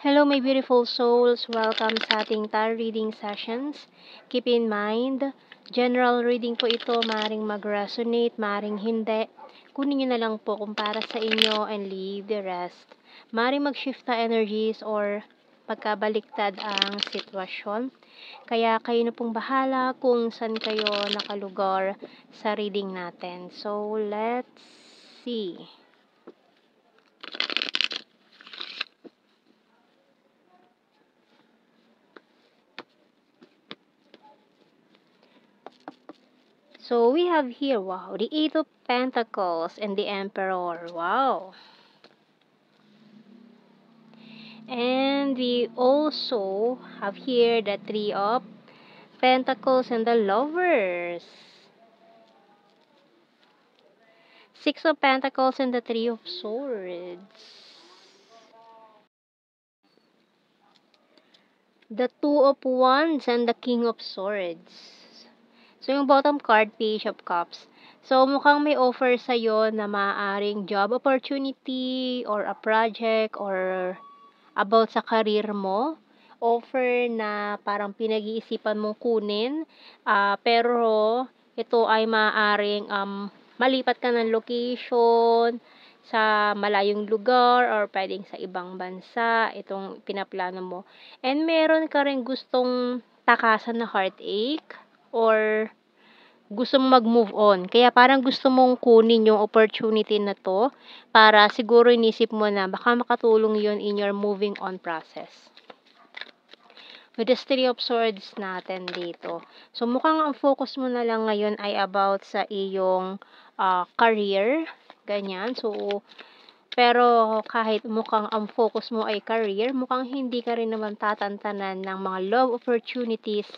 Hello my beautiful souls, welcome sa ating tarot reading sessions. Keep in mind, general reading po ito, maaaring mag-resonate, maaaring hindi. Kunin nyo na lang po kung para sa inyo and leave the rest. Maaaring mag-shift na energies or pagkabaliktad ang sitwasyon. Kaya kayo na pong bahala kung saan kayo nakalugar sa reading natin. So, let's see. So, we have here, wow, the Eight of Pentacles and the Emperor. Wow. And we also have here the Three of Pentacles and the Lovers. Six of Pentacles and the Three of Swords. The Two of Wands and the King of Swords. So, yung bottom card, Page of Cups. So, mukhang may offer sa'yo na maaaring job opportunity or a project or about sa career mo. Offer na parang pinag-iisipan mong kunin. Pero, ito ay maaaring malipat ka ng location sa malayong lugar or pwedeng sa ibang bansa. Itong pinaplano mo. And meron ka rin gustong takasan na heartache or gusto mong mag-move on. Kaya parang gusto mong kunin yung opportunity na to para siguro inisip mo na baka makatulong yun in your moving on process. With the Three of Swords natin dito. So, mukhang ang focus mo na lang ngayon ay about sa iyong career. Ganyan. So, pero kahit mukhang ang focus mo ay career, mukhang hindi ka rin naman tatantanan ng mga love opportunities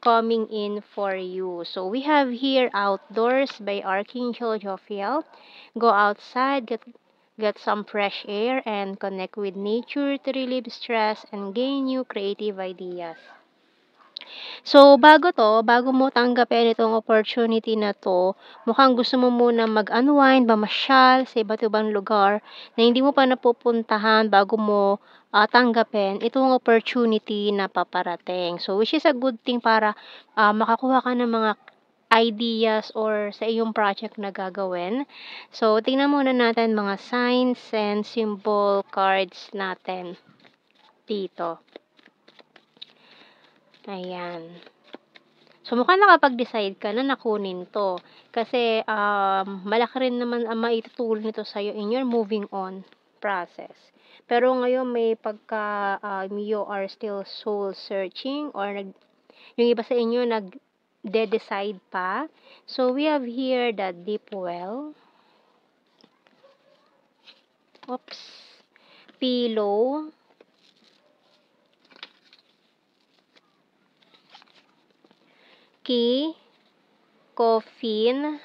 coming in for you. So, we have here Outdoors by Archangel Jophiel. Go outside, get some fresh air, and connect with nature to relieve stress and gain new creative ideas. So, bago mo tanggapin itong opportunity na to, mukhang gusto mo muna mag-unwind, mamasyal sa iba't ibang lugar na hindi mo pa napupuntahan bago mo tanggapin itong opportunity na paparating. So, which is a good thing para makakuha ka ng mga ideas or sa iyong project na gagawin. So, tingnan muna natin mga signs and symbol cards natin dito. Ayan. So, mukhang nakapag-decide ka na nakunin to. Kasi, malaki rin naman ang maitutulong nito sa'yo in your moving on process. Pero ngayon, may pagka you are still soul searching or yung iba sa inyo nag-decide pa. So, we have here the deep well. Oops. Pillow. Key, coffin,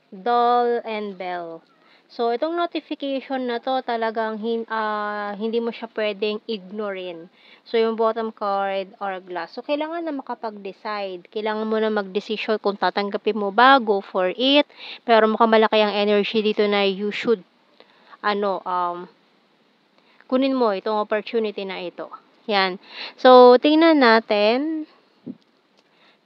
doll, and bell. So, itong notification na to talagang hindi mo siya pwedeng ignorin. So, yung bottom card or glass. So, kailangan na makapag-decide. Kailangan mo na mag-decision kung tatanggapin mo ba, go for it. Pero mukhang malaki ang energy dito na you should, kunin mo itong opportunity na ito. Yan. So, tingnan natin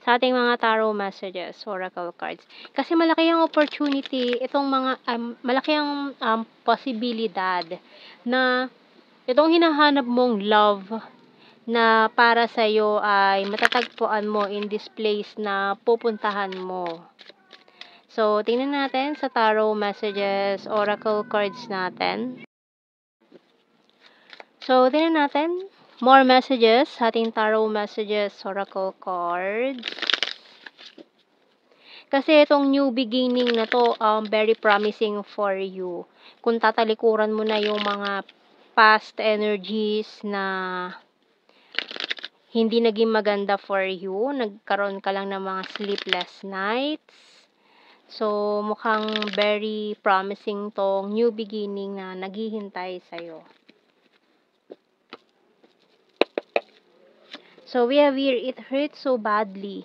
sa ating mga tarot messages, oracle cards. Kasi malaki ang opportunity, itong mga, malaki ang posibilidad na itong hinahanap mong love na para sa'yo ay matatagpuan mo in this place na pupuntahan mo. So, tingnan natin sa tarot messages, oracle cards natin. So, tingnan natin more messages sa ating tarot messages, oracle cards. Kasi itong new beginning na to, very promising for you. Kung tatalikuran mo na yung mga past energies na hindi naging maganda for you, nagkaroon ka lang ng mga sleepless nights. So, mukhang very promising tong new beginning na naghihintay sa'yo. So, we have here, it hurts so badly.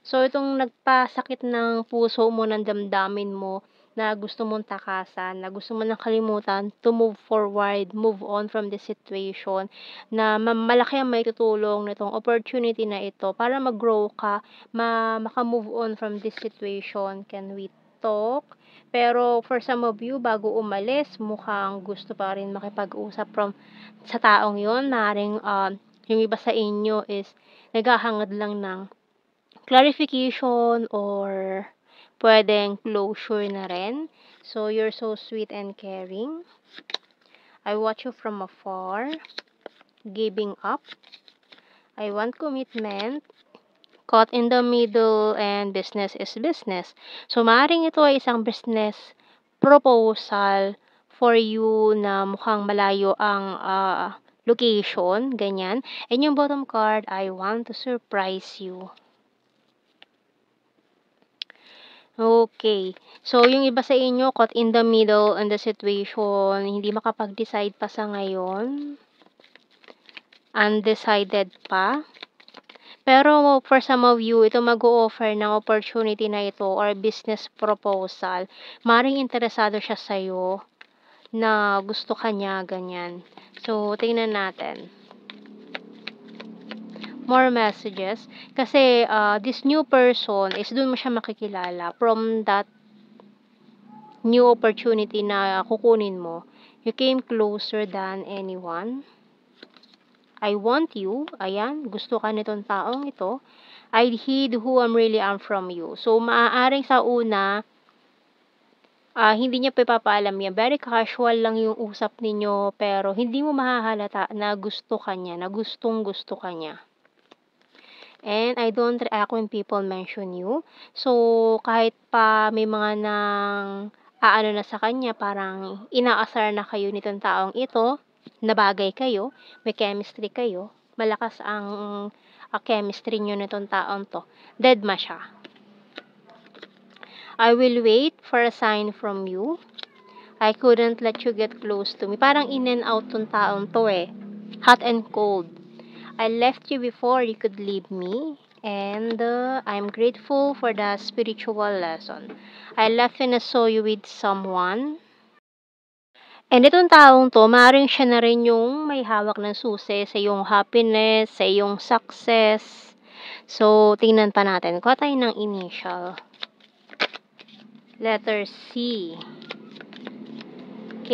So, itong nagpasakit ng puso mo, ng damdamin mo, na gusto mong takasan, na gusto mo ng kalimutan to move forward, move on from the situation, na malaki ang maitutulong nitong opportunity na ito para mag-grow ka, maka-move on from this situation. Can we talk? Pero for some of you, bago umalis, mukhang gusto pa rin makipag-usap sa taong yon. Maaaring yung iba sa inyo is naghahangad lang ng clarification or puwedeng closure na rin. So, you're so sweet and caring. I watch you from afar. Giving up. I want commitment. Caught in the middle and business is business. So, maaaring ito ay isang business proposal for you na mukhang malayo ang location, ganyan. And yung bottom card, I want to surprise you. Okay. So, yung iba sa inyo, caught in the middle in the situation, hindi makapag-decide pa sa ngayon. Undecided pa. Pero for some of you, ito mag-o-offer ng opportunity na ito or business proposal. Maring interesado siya sa'yo na gusto ka niya, ganyan. So, tingnan natin. More messages. Kasi this new person is dun mo siya makikilala from that new opportunity na kukunin mo. You came closer than anyone. I want you. Ayan, gusto ka nitong taong ito. I hid who really am from you. So, maaaring sa una, hindi niya pa ipapaalam yan. Very casual lang yung usap ninyo, pero hindi mo mahahalata na gusto ka niya, na gustong gusto ka niya. And I don't react when people mention you. So, kahit pa may mga na sa kanya, parang inaasar na kayo nitong taong ito, nabagay kayo, may chemistry kayo, malakas ang chemistry nyo nitong taong to, deadma siya. I will wait for a sign from you. I couldn't let you get close to me. Parang in and out tong taong to eh. Hot and cold. I left you before you could leave me. And I'm grateful for the spiritual lesson. I left when I saw you with someone. And itong taong to, maaaring siya na rin yung may hawak ng susi sa iyong happiness, sa iyong success. So, tingnan pa natin. Kuha tayo ng initial. Letter C. K.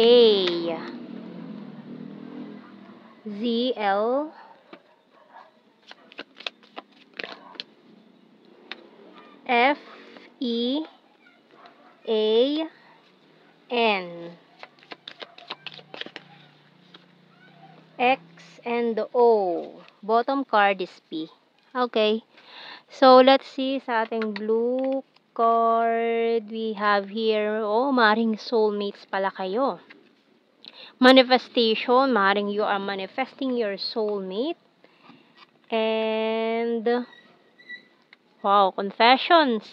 Z, L. F, E, A, N. X, and O. Bottom card is P. Okay. So, let's see sa ating blue card. We have here, maring soulmates pala kayo. Manifestation, maring you are manifesting your soulmate. And, wow, confessions.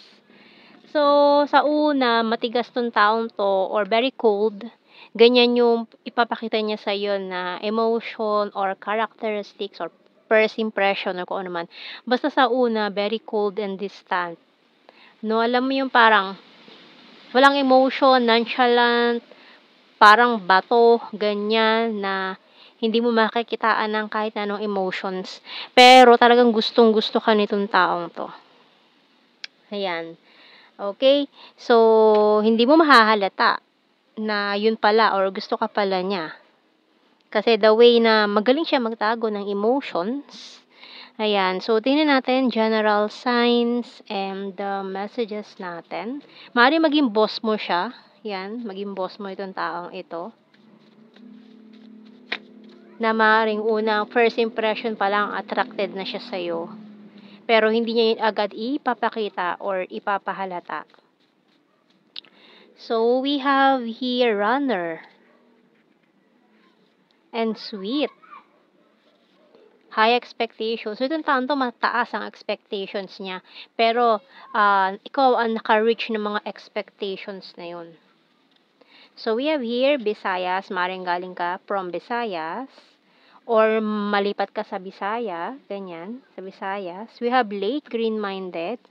So, sa una, matigas tong taong to or very cold. Ganyan yung ipapakita niya sa iyo na emotion or characteristics or first impression or kung ano man. Basta sa una, very cold and distant. No, alam mo yung parang walang emotion, nonchalant, parang bato, ganyan na hindi mo makikitaan ng kahit anong emotions. Pero talagang gustong-gusto ka nitong taong to. Ayan. Okay? So, hindi mo mahahalata na yun pala or gusto ka pala niya. Kasi the way na magaling siya magtago ng emotions. Ayan. So, tingnan natin general signs and the messages natin. Maaaring maging boss mo siya. Yan. Maging boss mo itong taong ito. Na maaaring unang first impression pa lang attracted na siya sa'yo. Pero hindi niya agad ipapakita or ipapahalata. So, we have here runner and sweet. High expectations. So, itong taon to, mataas ang expectations niya. Pero, ikaw ang naka-reach ng mga expectations na yun. So, we have here Visayas. Maring galing ka from Visayas. Or malipat ka sa Bisaya. Ganyan, sa Visayas. We have late green-minded.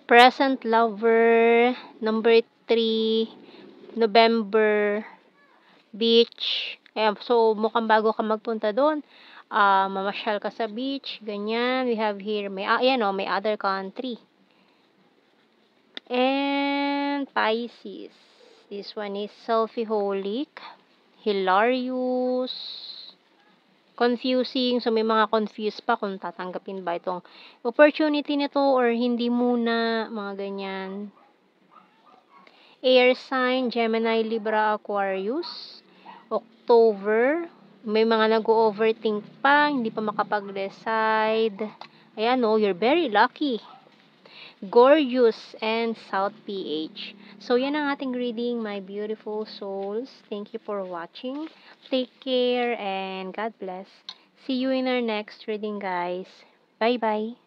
Present lover. Number 3, November, beach. Ayan, so mukhang bago ka magpunta doon. Mamasyal ka sa beach, ganyan. We have here, ayan may other country. And Pisces. This one is selfie-holic, hilarious, confusing. So, may mga confused pa kung tatanggapin ba itong opportunity nito or hindi muna, mga ganyan. Air sign, Gemini, Libra, Aquarius. October, may mga nag-overthink pa, hindi pa makapag-decide. Ayan you're very lucky. Gorgeous and South PH. So, yan ang ating reading, my beautiful souls. Thank you for watching. Take care and God bless. See you in our next reading, guys. Bye-bye.